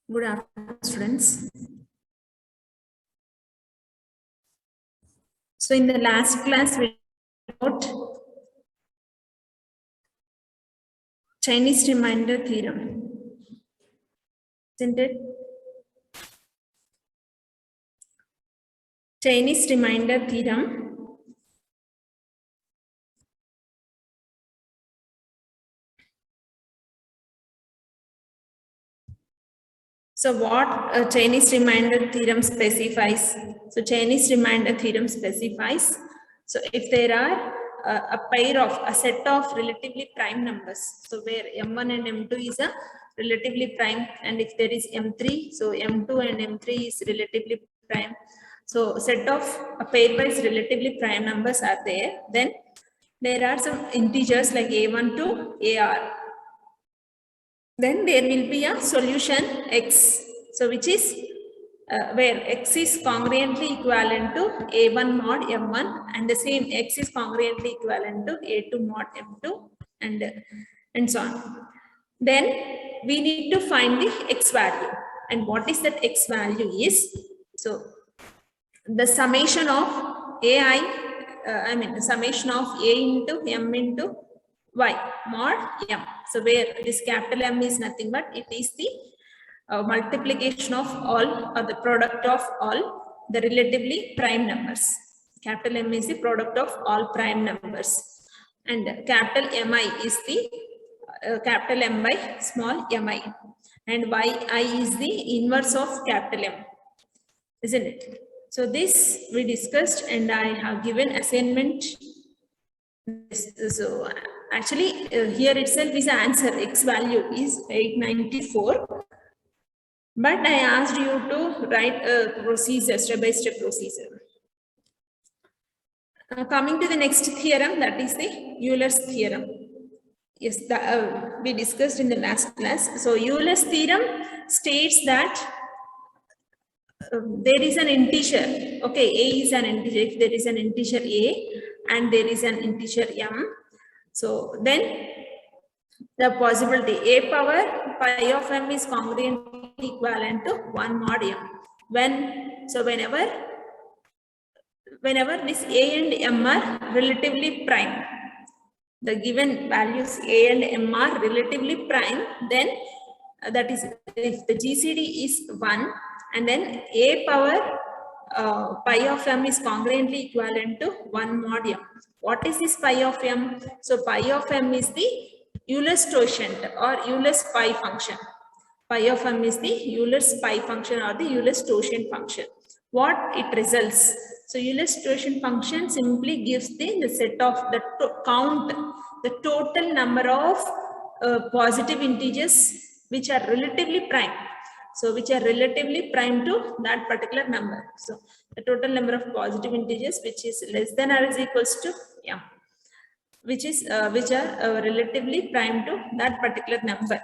Good afternoon, students. So in the last class, we wrote Chinese remainder theorem, isn't it? Chinese remainder theorem. So what Chinese remainder theorem specifies? So Chinese remainder theorem specifies. So if there are a set of relatively prime numbers, so where M1 and M2 is a relatively prime, and if there is M3, so M2 and M3 is relatively prime. So set of pairwise relatively prime numbers are there. Then there are some integers like A1 to AR. Then there will be a solution x, so which is where x is congruently equivalent to a1 mod m1, and the same x is congruently equivalent to a2 mod m2, and so on. Then we need to find the x value, and what is that x value is, so the summation of the summation of a into m into y mod m. So where this capital M is nothing but it is the multiplication of all, or the product of all the relatively prime numbers. Capital M is the product of all prime numbers, and capital Mi is the capital M by small mi, and yi is the inverse of capital M, isn't it? So this we discussed, and I have given assignment. So actually here itself is the answer. X value is 894. But I asked you to write a procedure, step-by-step procedure. Coming to the next theorem, that is the Euler's theorem. Yes, we discussed in the last class. So Euler's theorem states that there is an integer. Okay, A is an integer. If there is an integer A and there is an integer M, so then the possibility a power pi of m is congruently equivalent to 1 mod m. Whenever this a and m are relatively prime, the given values a and m are relatively prime, then that is if the GCD is 1, and then a power pi of m is congruently equivalent to 1 mod m. What is this pi of m? So pi of m is the Euler's totient or Euler's pi function. Pi of m is the Euler's pi function or the Euler's totient function. What it results? So Euler's totient function simply gives the set of the count, the total number of positive integers which are relatively prime. So which are relatively prime to that particular number. So the total number of positive integers which is less than or is equals to m, which are relatively prime to that particular number,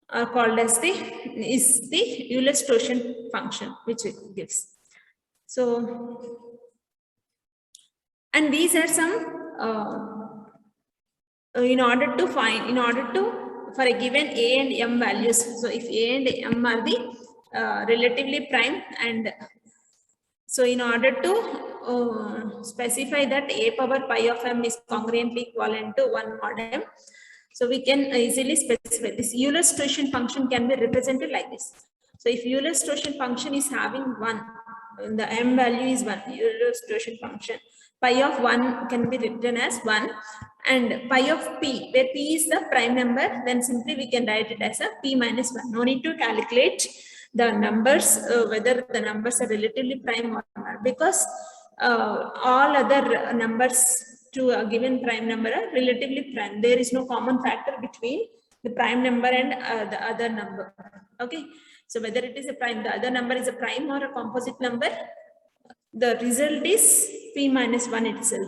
are called as the Euler's totient function, which it gives. So, and these are some for a given a and m values. So if a and m are the relatively prime, and so in order to specify that a power pi of m is congruently equivalent to 1 mod m, so we can easily specify this Euler's totient function can be represented like this. So if Euler's totient function is having 1, the m value is 1, Euler's totient function, pi of 1 can be written as 1, and pi of p, where p is the prime number, then simply we can write it as a p minus 1. No need to calculate the numbers, whether the numbers are relatively prime or not, because all other numbers to a given prime number are relatively prime. There is no common factor between the prime number and the other number. Okay, so whether it is a prime, the other number is a prime or a composite number, the result is p minus 1 itself.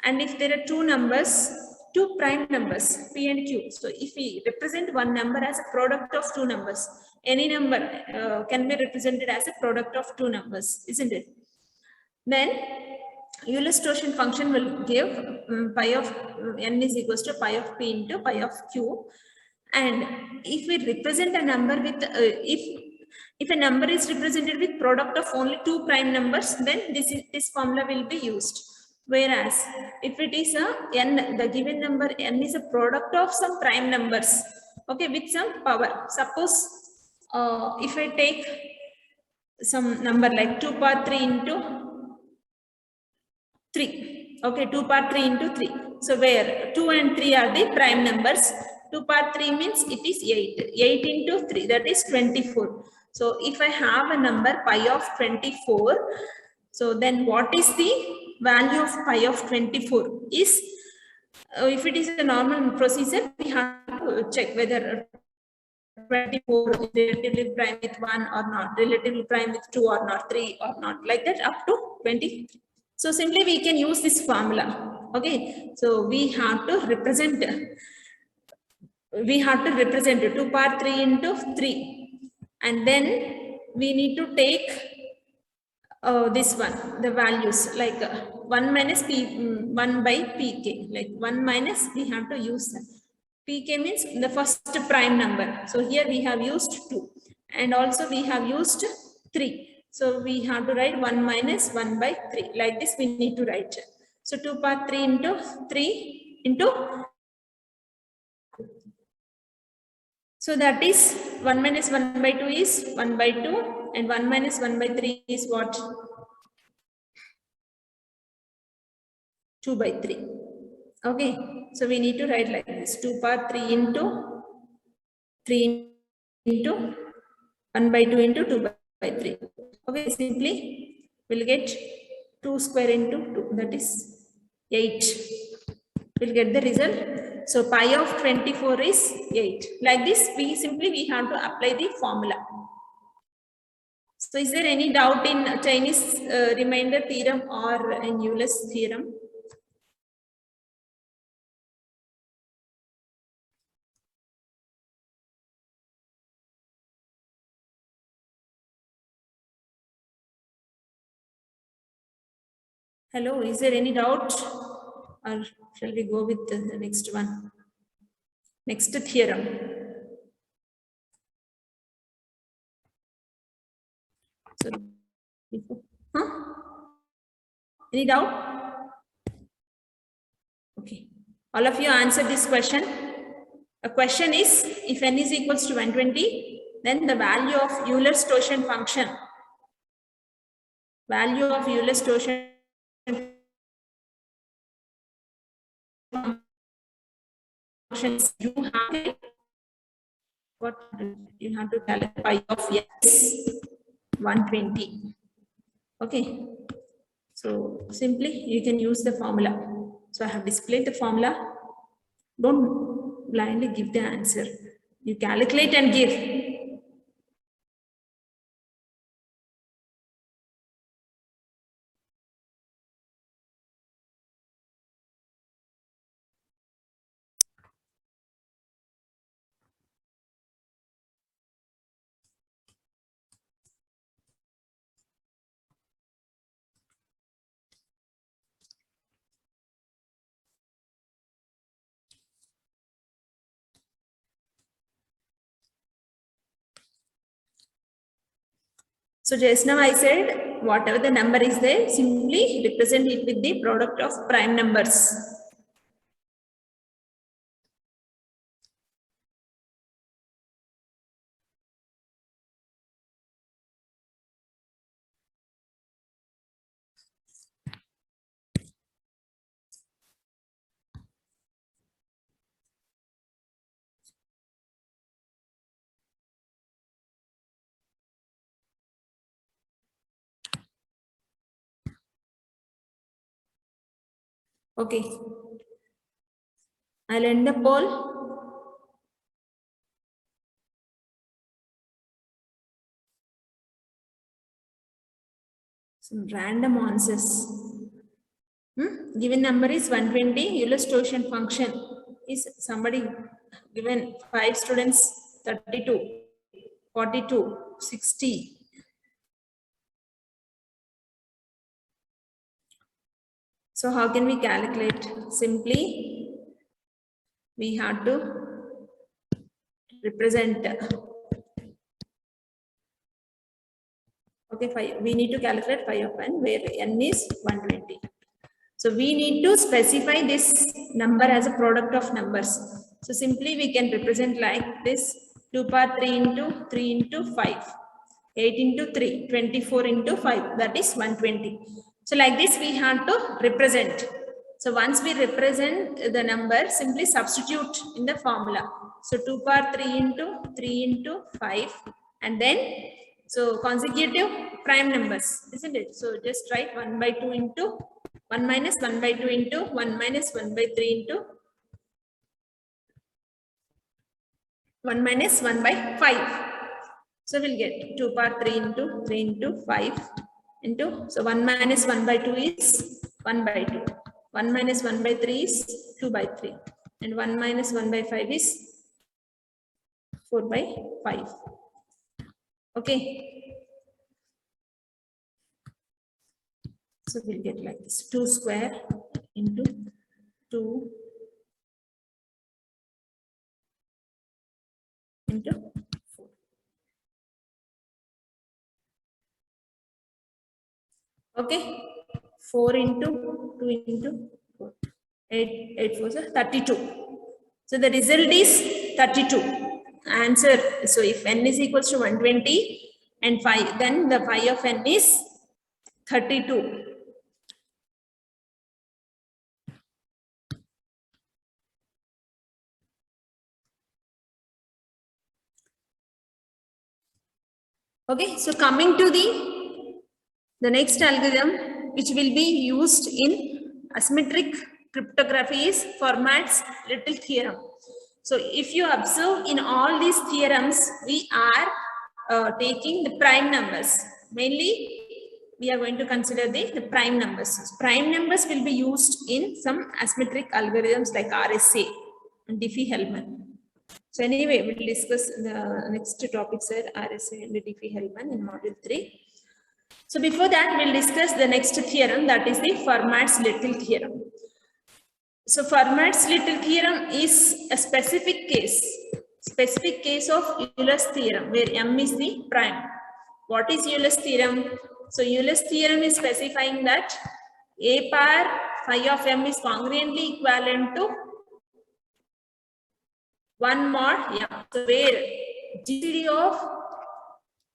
And if there are two prime numbers, p and q, so if we represent one number as a product of two numbers, any number can be represented as a product of two numbers, isn't it? Then Euler's totient function will give pi of n is equals to pi of p into pi of q, And if we represent a number with, if a number is represented with product of only two prime numbers, then this formula will be used. Whereas if it is a n, the given number n is a product of some prime numbers, okay, with some power. Suppose if I take some number like 2 power 3 into 3, okay, 2 power 3 into 3. So where 2 and 3 are the prime numbers, 2 power 3 means it is 8. 8 into 3, that is 24. So if I have a number pi of 24, so then what is the value of pi of 24 is, if it is a normal procedure, we have to check whether 24 is relatively prime with 1 or not, relatively prime with 2 or not, 3 or not, like that up to 20. So simply we can use this formula. Okay, so we have to represent 2 power 3 into 3, and then we need to take this one, the values like 1 minus p, 1 by pk, like 1 minus, we have to use that. Pk means the first prime number. So here we have used 2, and also we have used 3. So we have to write 1 minus 1 by 3. Like this we need to write. So 2 power 3 into 3 into, so that is 1 minus 1 by 2 is 1 by 2, and 1 minus 1 by 3 is what? 2 by 3. Okay, so we need to write like this: 2 power 3 into 3 into 1 by 2 into 2 by 3. Okay, simply we'll get 2 square into 2, that is 8. We'll get the result. So pi of 24 is 8. Like this, we have to apply the formula. So is there any doubt in Chinese remainder theorem or in Euler's theorem? Hello, is there any doubt, or shall we go with the next one? Next theorem. So, any doubt? Okay. All of you answer this question. A question is, if n is equals to 120, then the value of Euler's torsion function. Value of Euler's torsion function is, you have to calculate pi of s 120. Okay. So simply you can use the formula. So I have displayed the formula. Don't blindly give the answer. You calculate and give. So just now I said, whatever the number is there, simply represent it with the product of prime numbers. Okay. I'll end the poll. Some random answers. Given number is 120, Euler's torsion function is somebody given 5 students 32, 42, 60. So how can we calculate? Simply we have to represent. Okay, we need to calculate phi of n where n is 120. So we need to specify this number as a product of numbers. So simply we can represent like this: 2 power 3 into 3 into 5, 8 into 3, 24 into 5, that is 120. So like this we have to represent. So once we represent the number, simply substitute in the formula. So 2 power 3 into 3 into 5, and then so consecutive prime numbers, isn't it? So just write 1 by 2 into 1 minus 1 by 2 into 1 minus 1 by 3 into 1 minus 1 by 5. So we'll get 2 power 3 into 3 into 5 into, so 1 minus 1 by 2 is 1 by 2. 1 minus 1 by 3 is 2 by 3. And 1 minus 1 by 5 is 4 by 5. Okay. So we'll get like this: 2 square into 2 into 4. Okay. 4 into 2 into 4. 8 4 is 32. So the result is 32. Answer. So if n is equals to 120 and 5, then the phi of n is 32. Okay, so coming to the next algorithm which will be used in asymmetric cryptography is Fermat's Little theorem. So if you observe in all these theorems, we are taking the prime numbers. Mainly, we are going to consider the prime numbers. Prime numbers will be used in some asymmetric algorithms like RSA and Diffie-Hellman. So anyway, we'll discuss the next topics are RSA and Diffie-Hellman in module 3. So before that, we'll discuss the next theorem, that is the Fermat's Little theorem. So Fermat's Little theorem is a specific case of Euler's theorem where M is the prime. What is Euler's theorem? So Euler's theorem is specifying that A power phi of M is congruently equivalent to 1 mod M. So where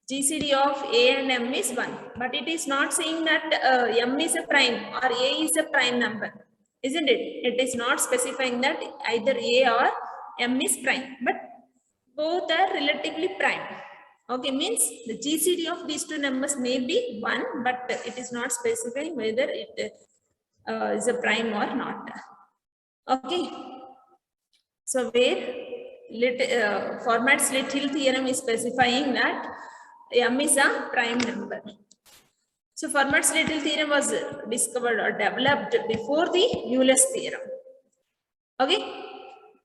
GCD of A and M is 1, but it is not saying that M is a prime or A is a prime number, isn't it? It is not specifying that either A or M is prime, but both are relatively prime. Okay, means the GCD of these two numbers may be 1, but it is not specifying whether it is a prime or not. Okay, so where Fermat's Little theorem is specifying that M is a prime number. So Fermat's Little theorem was discovered or developed before the Euler's theorem. Okay.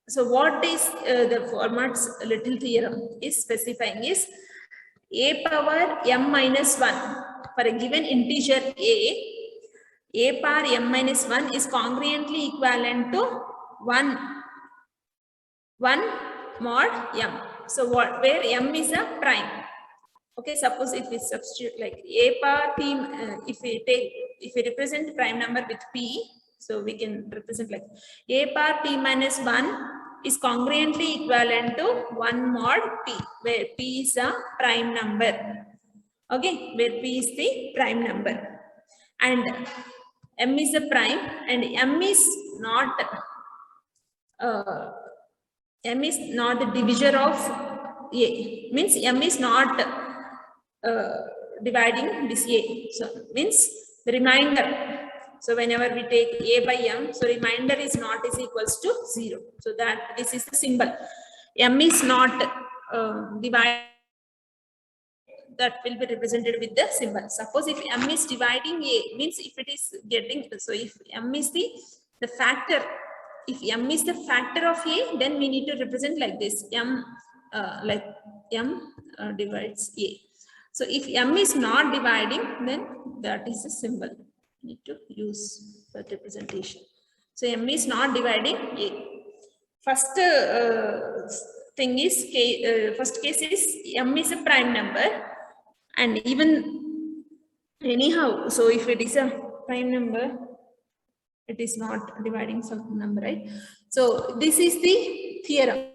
So what is the Fermat's Little theorem is specifying is A power M minus 1 for a given integer A power M minus 1 is congruently equivalent to 1 mod M. So where M is a prime. Okay, suppose if we substitute like A power P, if we represent prime number with P, so we can represent like A power P minus 1 is congruently equivalent to 1 mod P, where P is a prime number. Okay, where P is the prime number. And M is a prime and M is not the divisor of A, means M is not dividing this A. So means the remainder. So whenever we take A by M, so remainder is not is equals to 0. So that this is the symbol. M is not divided. That will be represented with the symbol. Suppose if M is dividing A, means if it is getting, so if M is the factor, if M is the factor of A, then we need to represent like this: M divides A. So if M is not dividing, then that is the symbol we need to use for representation. So M is not dividing A. First thing is first case is m is a prime number, and even anyhow, so if it is a prime number, it is not dividing some number, right? So this is the theorem.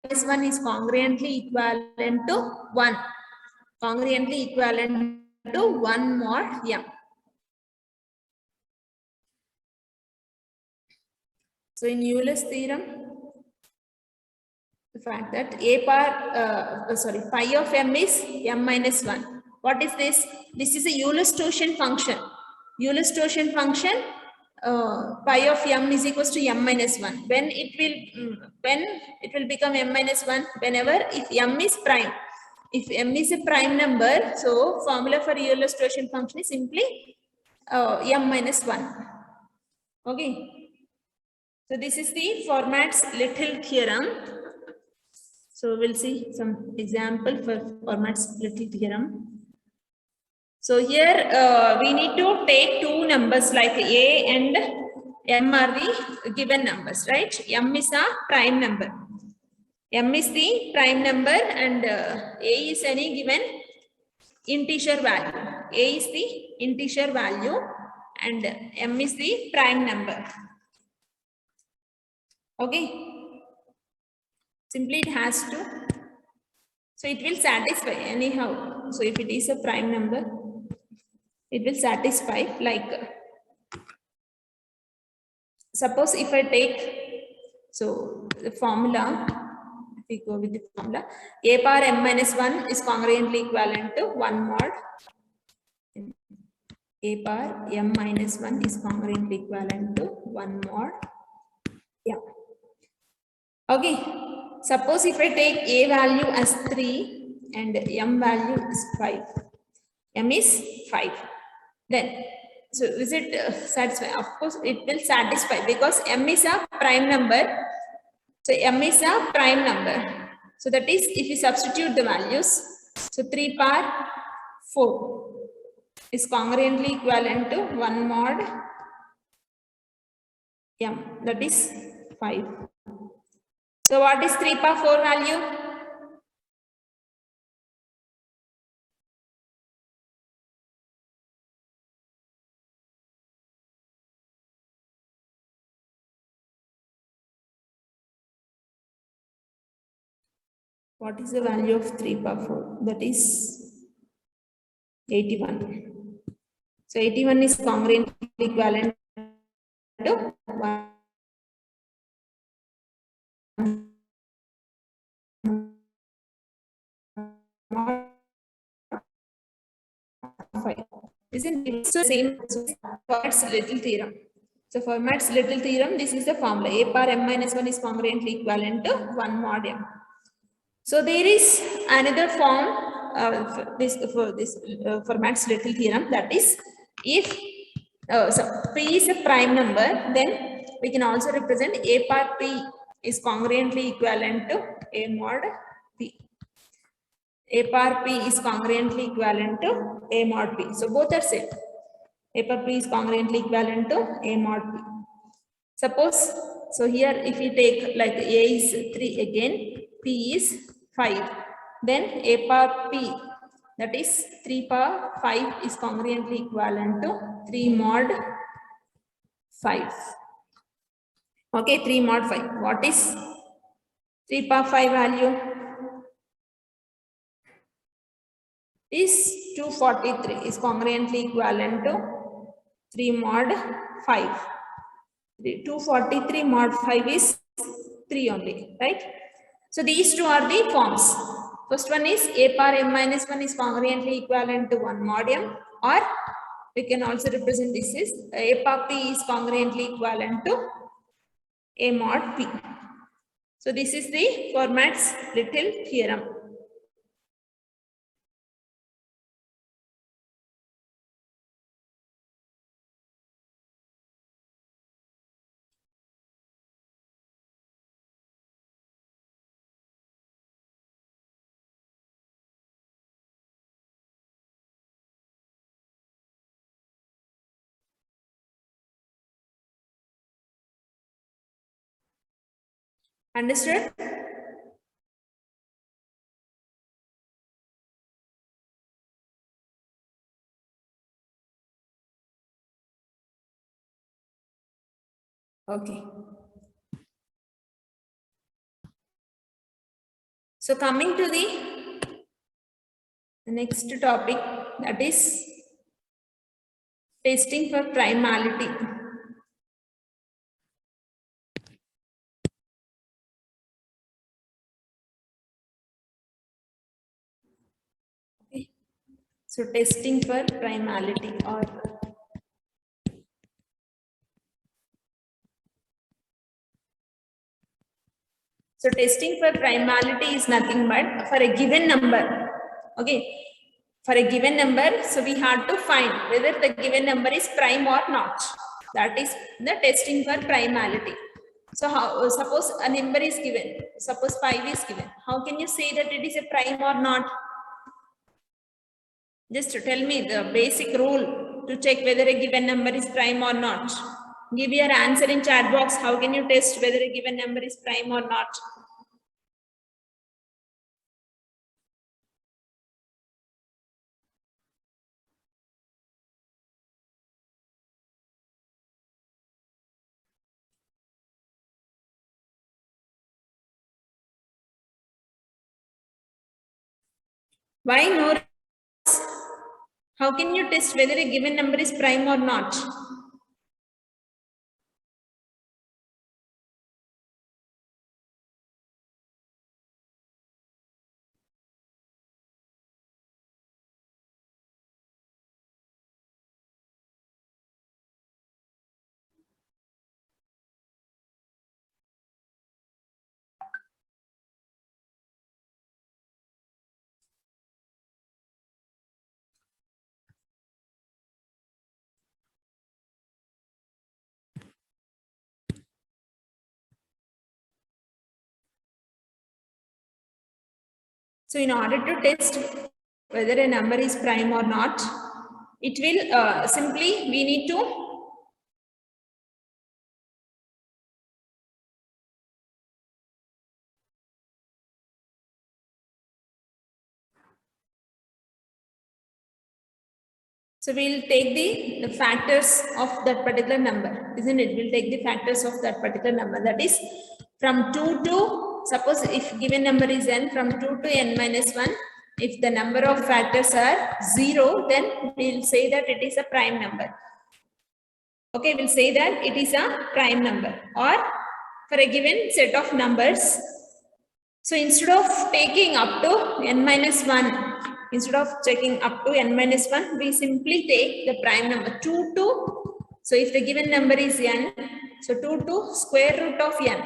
This one is congruently equivalent to 1. Congruently equivalent to 1 mod m. So in Euler's theorem, the fact that phi of m is m minus 1. What is this? This is a Euler's torsion function. Euler's torsion function, pi of m is equals to m minus 1. When it will become m minus 1? Whenever if m is prime. If m is a prime number, so formula for Euler's torsion function is simply m minus 1. Okay. So this is the Fermat's Little theorem. So we'll see some example for Fermat's Little theorem. So here we need to take two numbers like a and m are the given numbers, right? M is a prime number. M is the prime number and a is any given integer value. A is the integer value and m is the prime number. Okay. Simply it has to, so it will satisfy anyhow. So if it is a prime number, it will satisfy like, suppose if I take, so the formula, if we go with the formula, a power m minus 1 is congruently equivalent to 1 mod. A power m minus 1 is congruently equivalent to 1 mod. Yeah. Okay. Suppose if I take a value as 3 and m value is 5. M is 5. Then, so is it satisfy? Of course, it will satisfy because m is a prime number. So m is a prime number. So that is, if you substitute the values, so 3 power 4 is congruently equivalent to 1 mod m. That is 5. So what is 3 power 4 value? What is the value of 3 power 4? That is 81. So 81 is congruently equivalent to 1. 5. Isn't it? So same Fermat's Little theorem. So Fermat's Little theorem, this is the formula. A power m minus 1 is congruently equivalent to 1 mod m. So there is another form for this Fermat's Little theorem, that is, if so p is a prime number, then we can also represent a power p is congruently equivalent to a mod p. A power p is congruently equivalent to a mod p. So both are same. A power p is congruently equivalent to a mod p. Suppose, so here if we take like a is 3 again, p is 5. Then a power p, that is 3 power 5 is congruently equivalent to 3 mod 5. Okay, 3 mod 5. What is 3 power 5 value? Is 243 is congruently equivalent to 3 mod 5. 243 mod 5 is 3 only, right? So these two are the forms. First one is a power m minus 1 is congruently equivalent to 1 mod m, or we can also represent this is a power p is congruently equivalent to a mod p. So this is the Fermat's Little theorem. Understood? Okay. So coming to the next topic, that is testing for primality. Okay. So testing for primality or so testing for primality is nothing but for a given number. Okay. For a given number, so we have to find whether the given number is prime or not. That is the testing for primality. So how, suppose a number is given, suppose 5 is given. How can you say that it is a prime or not? Just tell me the basic rule to check whether a given number is prime or not. Give your answer in chat box. How can you test whether a given number is prime or not? Why no? How can you test whether a given number is prime or not? So in order to test whether a number is prime or not, it will simply, we need to so we'll take the factors of that particular number, isn't it? We'll take the factors of that particular number. That is from 2 to, suppose if given number is n, from 2 to n minus 1, if the number of factors are 0, then we'll say that it is a prime number. Okay, we'll say that it is a prime number. Or for a given set of numbers, so instead of taking up to n minus 1, instead of checking up to n minus 1, we simply take the prime number 2 to, so if the given number is n, so 2 to square root of n.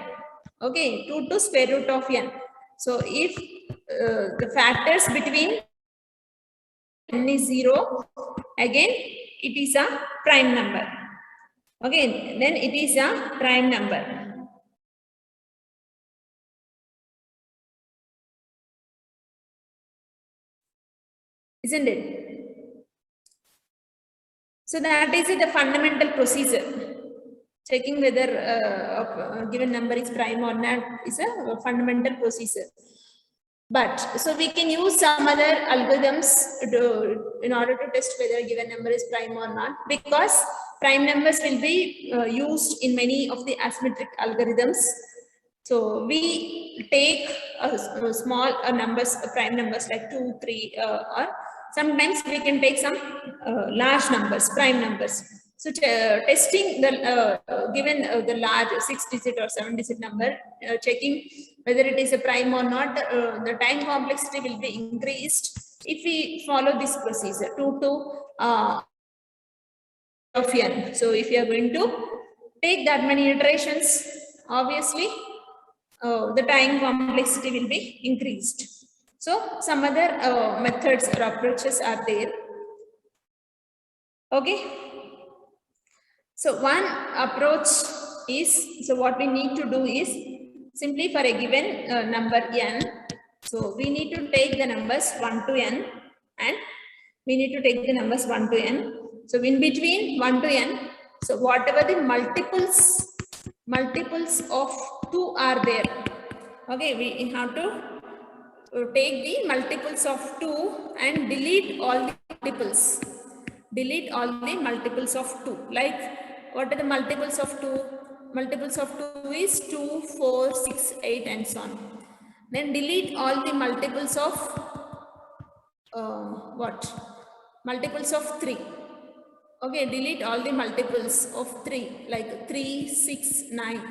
Okay, 2 to square root of n. So if the factors between n is 0, again it is a prime number. Okay, then it is a prime number. Isn't it? So that is the fundamental procedure. Checking whether a given number is prime or not is a fundamental procedure. But so we can use some other algorithms in order to test whether a given number is prime or not, because prime numbers will be used in many of the asymmetric algorithms. So we take small numbers, prime numbers like 2, 3, or sometimes we can take some large numbers, prime numbers. So testing the given the large 6-digit or 7-digit number, checking whether it is a prime or not, the time complexity will be increased if we follow this procedure 2 to of n. So if you are going to take that many iterations, obviously the time complexity will be increased. So some other methods or approaches are there. Okay. So one approach is, so what we need to do is simply for a given number n, so we need to take the numbers 1 to n and we need to take the numbers 1 to n. So in between 1 to n, so whatever the multiples of 2 are there, okay, we have to take the multiples of 2 and delete all the multiples. Delete all the multiples of 2. Like, what are the multiples of 2? multiples of 2 is 2, 4, 6, 8 and so on. Then delete all the multiples of what? Multiples of 3. Okay, delete all the multiples of 3 like 3, 6, 9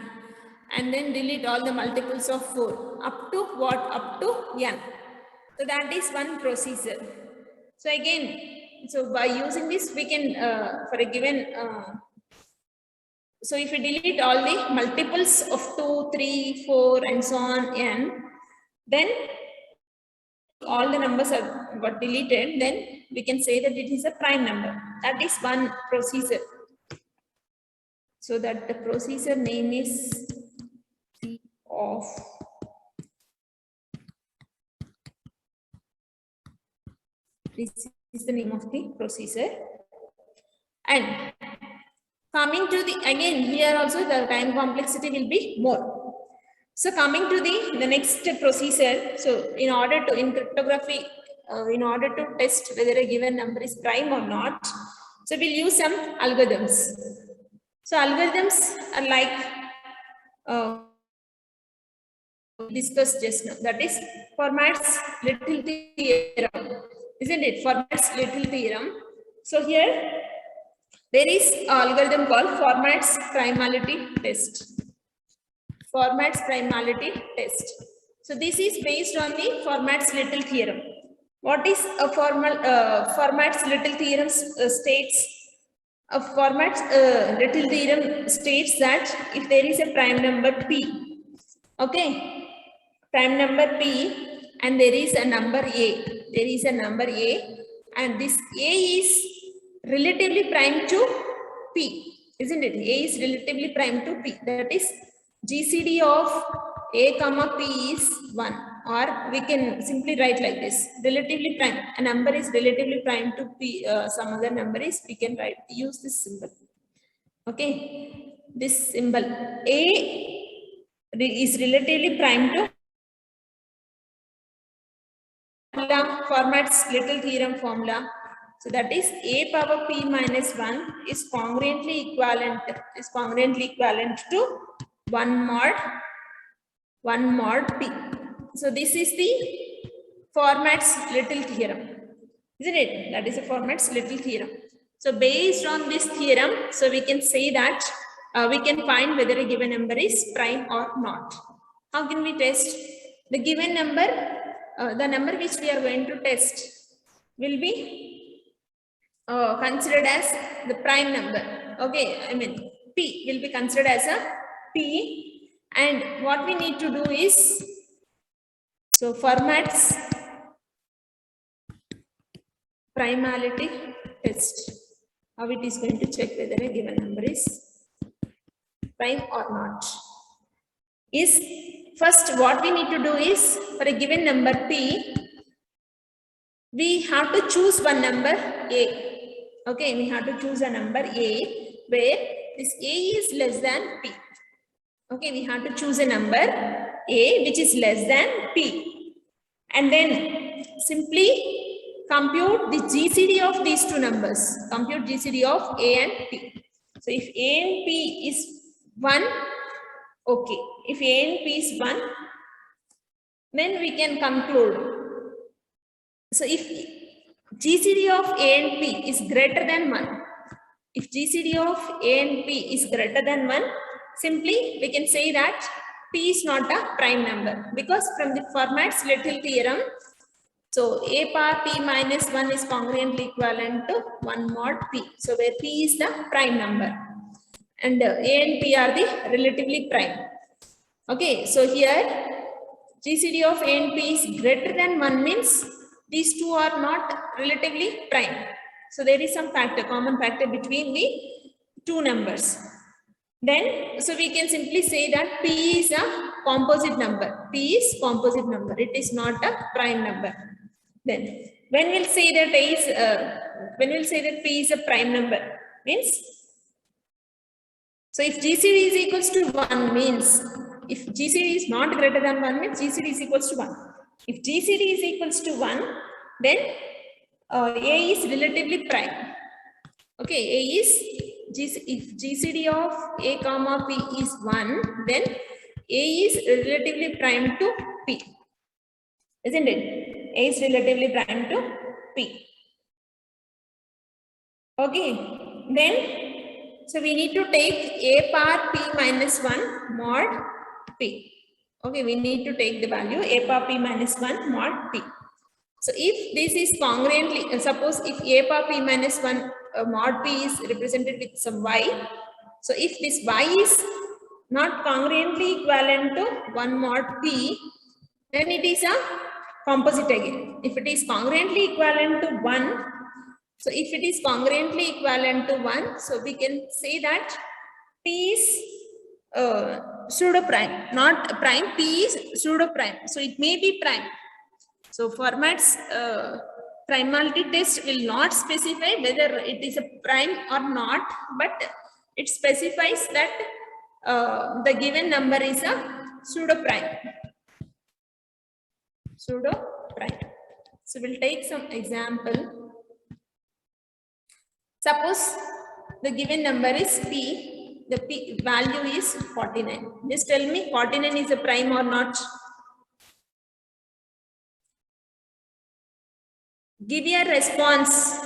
and then delete all the multiples of 4 up to what? Up to n. So that is one procedure. So again, so by using this we can for a given so if you delete all the multiples of 2, 3, 4 and so on n, then all the numbers are got deleted, then we can say that it is a prime number. That is one procedure. So that the procedure name is T of this is the name of the procedure. And coming to the again here also the time complexity will be more. So coming to the next procedure, so in order to in cryptography, in order to test whether a given number is prime or not, so we'll use some algorithms. So algorithms are like discussed just now. That is Fermat's little theorem, isn't it? Fermat's little theorem. So here there is an algorithm called Fermat's primality test. Fermat's primality test. So this is based on the Fermat's little theorem. What is a Fermat's little theorem states? A Fermat's little theorem states that if there is a prime number p, okay, prime number p, and there is a number a, and this a is relatively prime to p, isn't it? A is relatively prime to p. That is GCD of a comma p is 1, or we can simply write like this: relatively prime. A number is relatively prime to p. Some other number is, we can use this symbol. Okay, this symbol a is relatively prime to Fermat's little theorem formula. So that is a power p minus 1 is congruently equivalent to 1 mod p. So this is the Fermat's little theorem, isn't it? That is a Fermat's little theorem. So based on this theorem, so we can say that we can find whether a given number is prime or not. How can we test? The given number, the number which we are going to test will be considered as the prime number. Okay, I mean p will be considered as a p, and what we need to do is, so Fermat's primality test, how it is going to check whether a given number is prime or not, is first what we need to do is, for a given number p, we have to choose one number a. Okay, we have to choose a number a where this a is less than p. Okay, we have to choose a number a which is less than p, and then simply compute the GCD of these two numbers. Compute GCD of a and p. So if a and p is 1, okay. If a and p is 1, then we can conclude. So if GCD of a and p is greater than 1, if GCD of a and p is greater than 1, simply we can say that p is not a prime number, because from the Fermat's little theorem, so a power p minus 1 is congruently equivalent to 1 mod p. So where p is the prime number and a and p are the relatively prime. Okay, so here GCD of a and p is greater than 1 means these two are not relatively prime. So there is some factor, common factor between the two numbers. Then, so we can simply say that p is a composite number. P is composite number. It is not a prime number. Then, when we'll say that p is a prime number, means, so if GCD is equals to 1 means, if GCD is not greater than 1 means GCD is equals to 1. If GCD is equals to 1, then A is relatively prime. Okay, A is if GCD of A comma P is 1, then A is relatively prime to P, isn't it? A is relatively prime to P. Okay, then, so we need to take A power P minus 1 mod P. Okay, we need to take the value A power P minus 1 mod P. So if this is congruently, suppose if A power P minus 1 mod P is represented with some Y. So if this Y is not congruently equivalent to 1 mod P, then it is a composite again. If it is congruently equivalent to 1, so if it is congruently equivalent to 1, so we can say that P is pseudo prime, not prime, P is pseudo prime. So it may be prime. So Fermat's primality test will not specify whether it is a prime or not, but it specifies that the given number is a pseudo prime. Pseudo prime. So we'll take some example. Suppose the given number is P, the P value is 49. Just tell me 49 is a prime or not? Give me a response.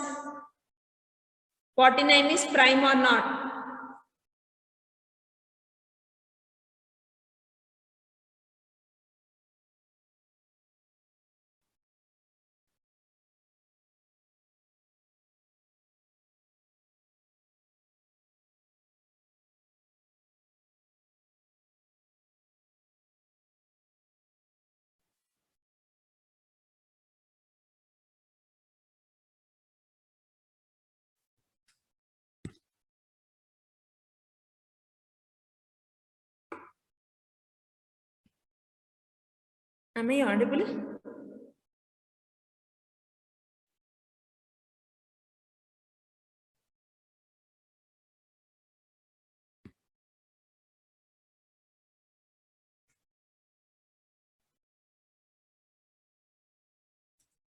49 is prime or not? Am I audible?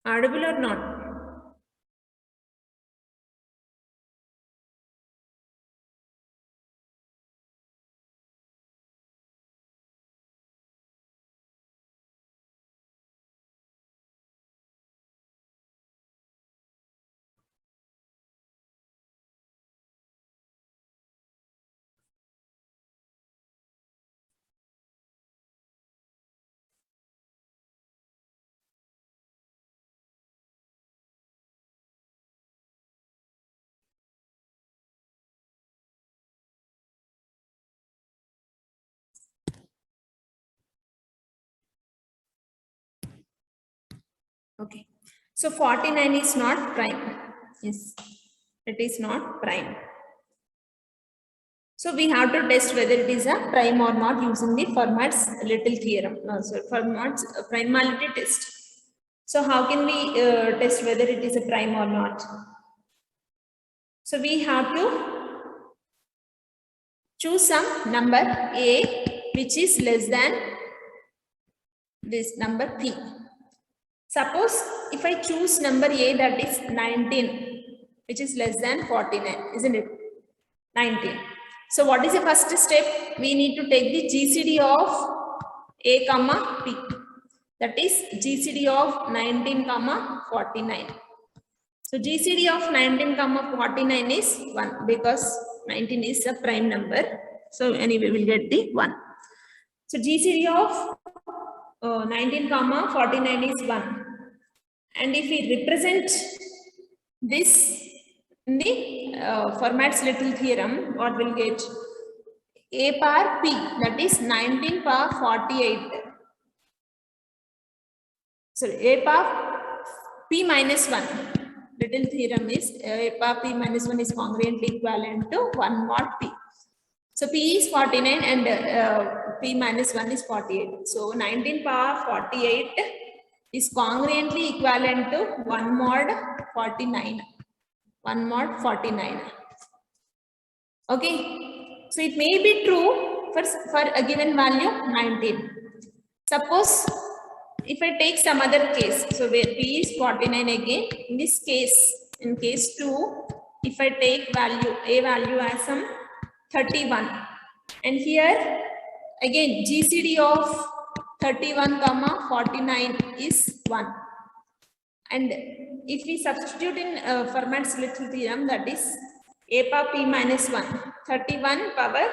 Audible or not? Okay. So 49 is not prime. Yes, it is not prime. So we have to test whether it is a prime or not using the Fermat's little theorem. No, so Fermat's primality test. So how can we test whether it is a prime or not? So we have to choose some number A which is less than this number P. Suppose if I choose number A that is 19, which is less than 49, isn't it? 19. So what is the first step? We need to take the GCD of A comma P. That is GCD of 19 comma 49. So GCD of 19 comma 49 is 1 because 19 is a prime number. So anyway, we'll get the 1. So GCD of 19 comma 49 is 1. And if we represent this in the Fermat's little theorem, what will get? A power P, that is 19 power 48. So A power P minus 1. Little theorem is A power P minus 1 is congruently equivalent to 1 mod P. So P is 49 and P minus 1 is 48. So 19 power 48 is congruently equivalent to 1 mod 49. 1 mod 49. Okay. So it may be true for a given value 19. Suppose if I take some other case, so where P is 49 again, in this case, in case 2, if I take a value as some 31, and here again GCD of 31 comma 49 is 1, and if we substitute in Fermat's little theorem, that is a power p minus 1, 31 power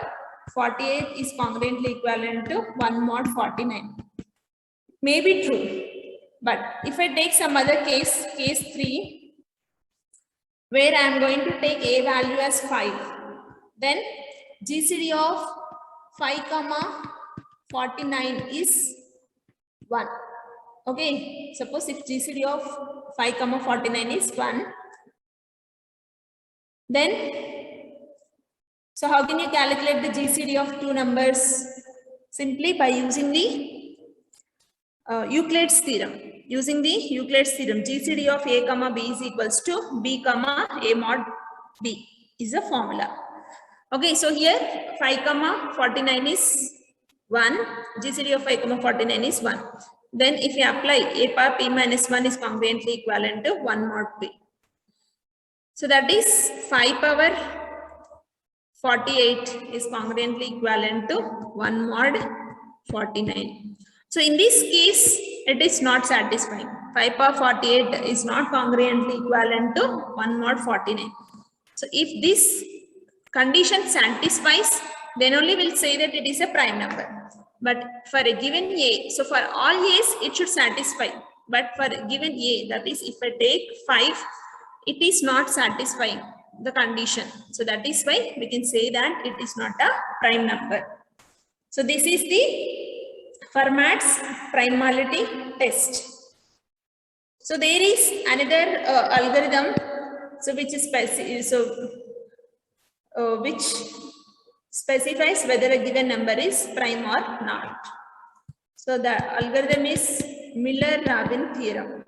48 is congruently equivalent to 1 mod 49. May be true, but if I take some other case 3, where I am going to take a value as 5, then GCD of 5 comma 49 is 1. Okay, suppose if GCD of 5 comma 49 is 1, then so how can you calculate the GCD of two numbers? Simply by using the Euclid's theorem. Using the Euclid's theorem, GCD of a comma b is equals to b comma a mod b is a formula. Okay, so here 5 comma 49 is 1, GCD of 5 comma 49 is 1. Then if you apply a power p minus 1 is congruently equivalent to 1 mod p. So that is 5 power 48 is congruently equivalent to 1 mod 49. So in this case, it is not satisfying. 5 power 48 is not congruently equivalent to 1 mod 49. So if this condition satisfies, then only we'll say that it is a prime number. But for a given a, so for all a's, it should satisfy. But for a given a, that is if I take 5, it is not satisfying the condition. So that is why we can say that it is not a prime number. So this is the Fermat's primality test. So there is another algorithm, so which is which specifies whether a given number is prime or not. So the algorithm is Miller-Rabin theorem.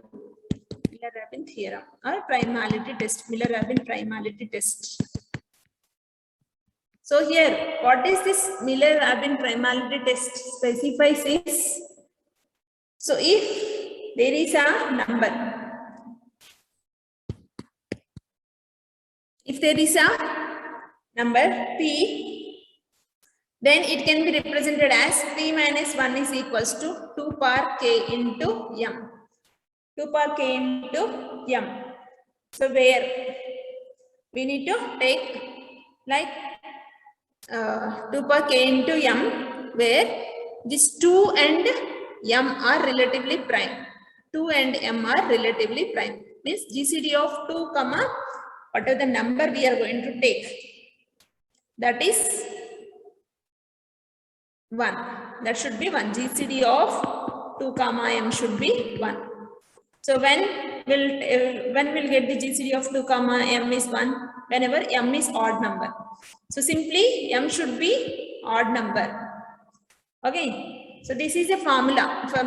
Miller-Rabin theorem or primality test. Miller-Rabin primality test. So here, what is this Miller-Rabin primality test specifies is, so if there is a number, if there is a number p, then it can be represented as p minus 1 is equals to 2 power k into m. 2 power k into m. So where we need to take like 2 power k into m, where these 2 and m are relatively prime. 2 and m are relatively prime. Means GCD of 2 comma whatever the number we are going to take, that is 1. That should be 1. GCD of 2 comma m should be 1. So when we'll get the GCD of 2 comma m is 1? Whenever m is odd number. So simply m should be odd number. Okay. So this is a formula for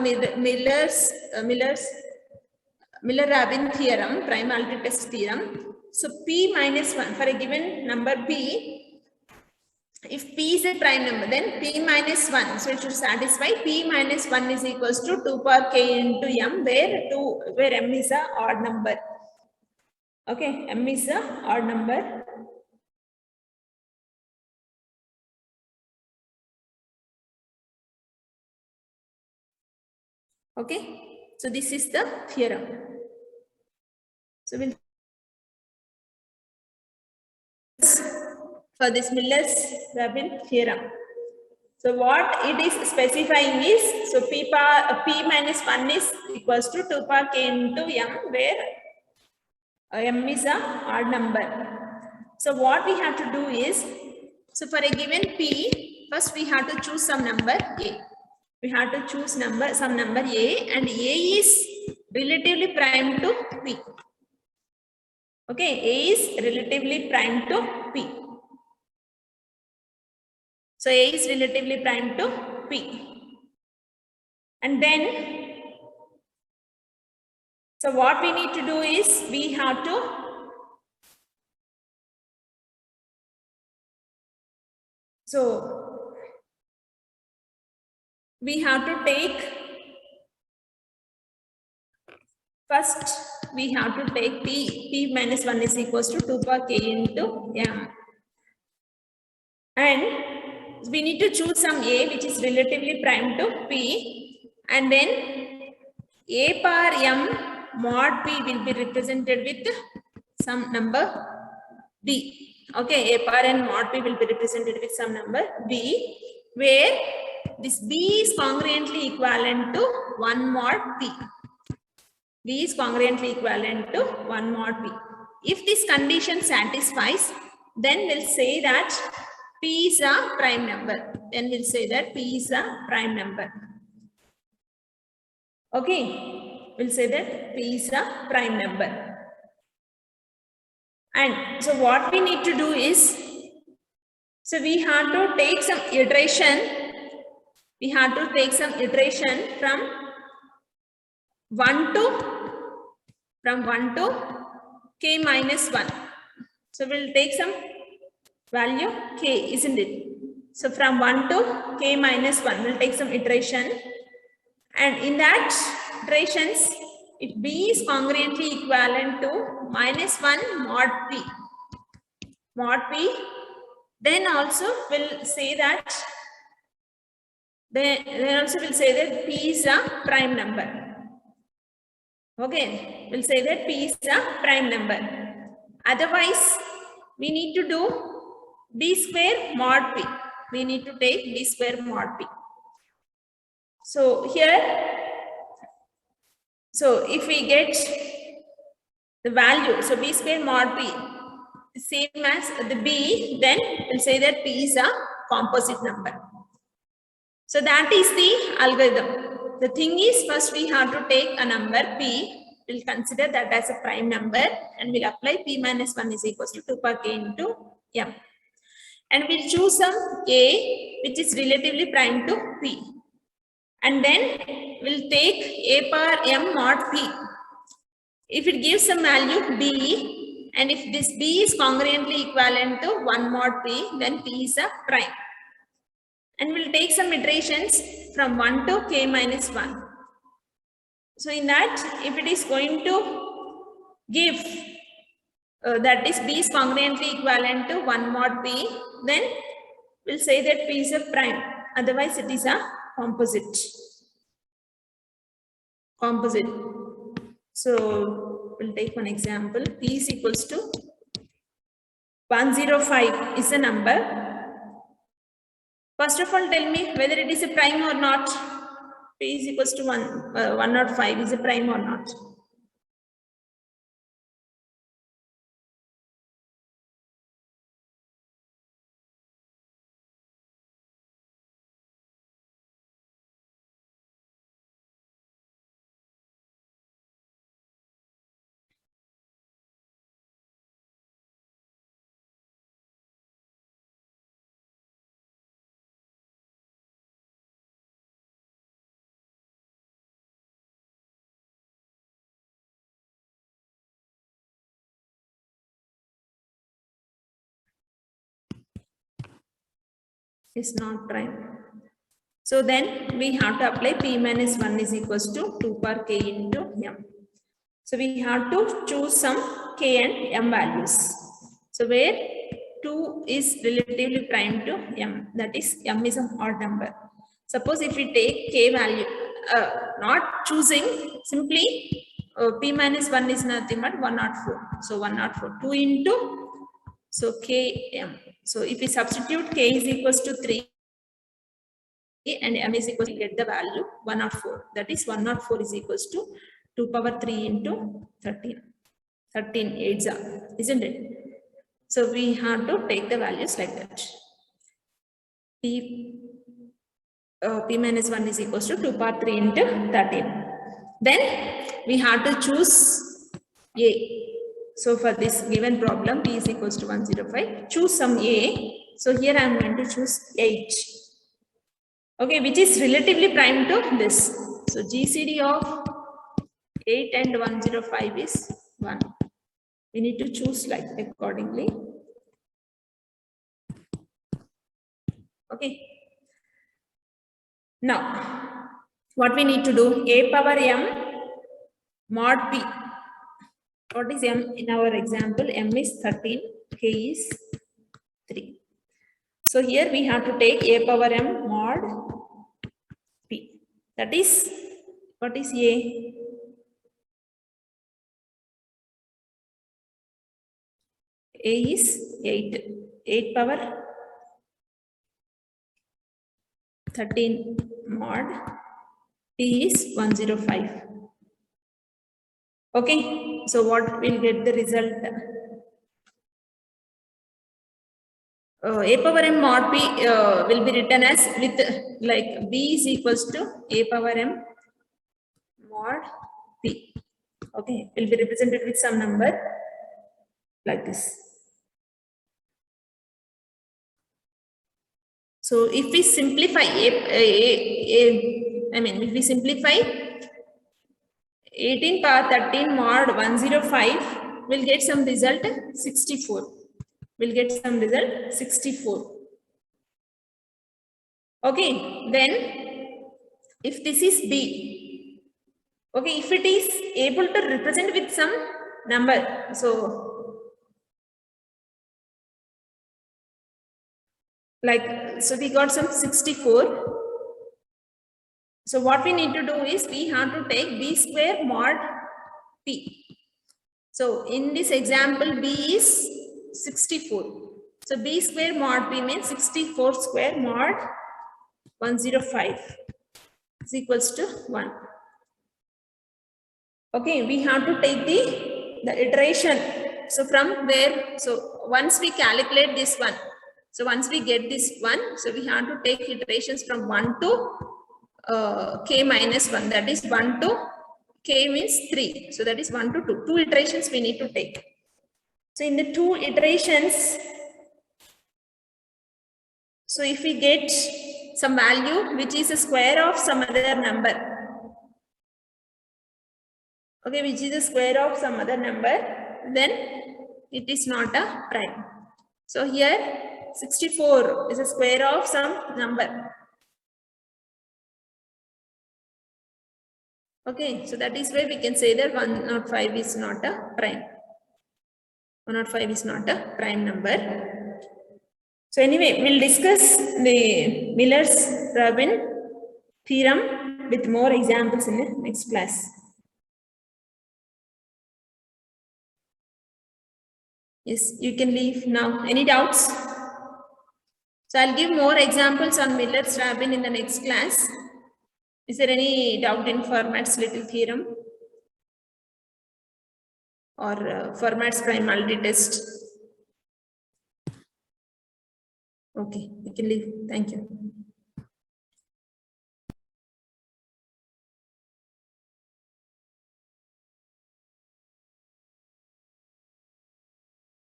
Miller-Rabin theorem, primality test theorem. So p minus 1 for a given number p, if p is a prime number, then p minus 1, so it should satisfy p minus 1 is equals to 2 power k into m, where m is a odd number. Okay, m is a odd number. Okay, so this is the theorem. So we'll for this Miller-Rabin theorem. So what it is specifying is, so p minus 1 is equals to 2 power k into m, where m is a odd number. So what we have to do is, so for a given p, first we have to choose some number a. We have to choose some number a, and a is relatively prime to p. Okay, a is relatively prime to p. So a is relatively prime to p. And then, so what we need to do is, we have to take First, we have to take p minus 1 is equals to 2 power k into m. And we need to choose some a which is relatively prime to p, and then a power m mod p will be represented with some number b. Okay, a power n mod p will be represented with some number b, where this b is congruently equivalent to 1 mod p. B is congruently equivalent to 1 mod p. If this condition satisfies, then we'll say that p is a prime number. Then we'll say that p is a prime number. Okay, we'll say that p is a prime number. And so what we need to do is, so we have to take some iteration. We have to take some iteration from 1 to k minus 1. So we'll take some value k, isn't it? So from 1 to k minus 1, we'll take some iteration. And in that iterations, if b is congruently equivalent to minus 1 mod p, then also we'll say that then also we'll say that p is a prime number. Okay, we'll say that p is a prime number. Otherwise, we need to do b square mod p. We need to take b square mod p. So here, so if we get the value, so b square mod p is same as the b, then we'll say that p is a composite number. So that is the algorithm. The thing is, first we have to take a number p, we'll consider that as a prime number, and we'll apply p minus 1 is equals to 2 power k into m. And we'll choose some a which is relatively prime to p. And then we'll take a power m mod p. If it gives some value b, and if this b is congruently equivalent to 1 mod p, then p is a prime. And we'll take some iterations from 1 to k minus 1. So in that, if it is going to give that is b is congruently equivalent to 1 mod p, then we'll say that p is a prime. Otherwise, it is a composite. So we'll take one example. P is equals to 105 is a number. First of all, tell me whether it is a prime or not. P is equals to 105 is a prime or not. Is not prime. So then we have to apply p minus 1 is equals to 2 power k into m. So we have to choose some k and m values. So where 2 is relatively prime to m, that is m is an odd number. Suppose if we take k value, not choosing, simply p minus 1 is nothing but 104. So 104, 2 into, so k m. So if we substitute k is equals to 3 and m is equals to, get the value 104. That is 104 is equals to 2 power 3 into 13. 13 8s are, isn't it? So we have to take the values like that. P minus 1 is equals to 2 power 3 into 13. Then we have to choose a. So for this given problem, p is equals to 105. Choose some a. So here I am going to choose 8. Okay, which is relatively prime to this. So GCD of 8 and 105 is 1. We need to choose like accordingly. Okay. Now, what we need to do, a power m mod p. What is m in our example? M is 13, k is 3. So here we have to take a power m mod p. That is, what is a? A is 8. 8 power 13 mod p is 105. Okay, so what will get the result? A power m mod p will be written as with like b is equals to a power m mod p. Okay, will be represented with some number like this. So if we simplify if we simplify 18 power 13 mod 105, we'll get some result 64. We'll get some result 64. Okay, then if this is b, okay, if it is able to represent with some number, so like, so we got some 64. So what we need to do is we have to take b square mod p. So in this example, b is 64. So b square mod p means 64 square mod 105 is equals to 1. Okay, we have to take the iteration. So from where, so once we calculate this one, so once we get this one, so we have to take iterations from 1 to k minus 1, that is 1 to k means 3. So that is 1 to 2. 2 iterations we need to take. So in the 2 iterations, so if we get some value which is a square of some other number, okay, which is the square of some other number, then it is not a prime. So here 64 is a square of some number. Okay, so that is why we can say that 105 is not a prime. 105 is not a prime number. So anyway, we'll discuss the Miller's-Rabin theorem with more examples in the next class. Yes, you can leave now. Any doubts? So I'll give more examples on Miller's-Rabin in the next class. Is there any doubt in Fermat's little theorem or Fermat's prime multitest? Okay, you can leave. Thank you.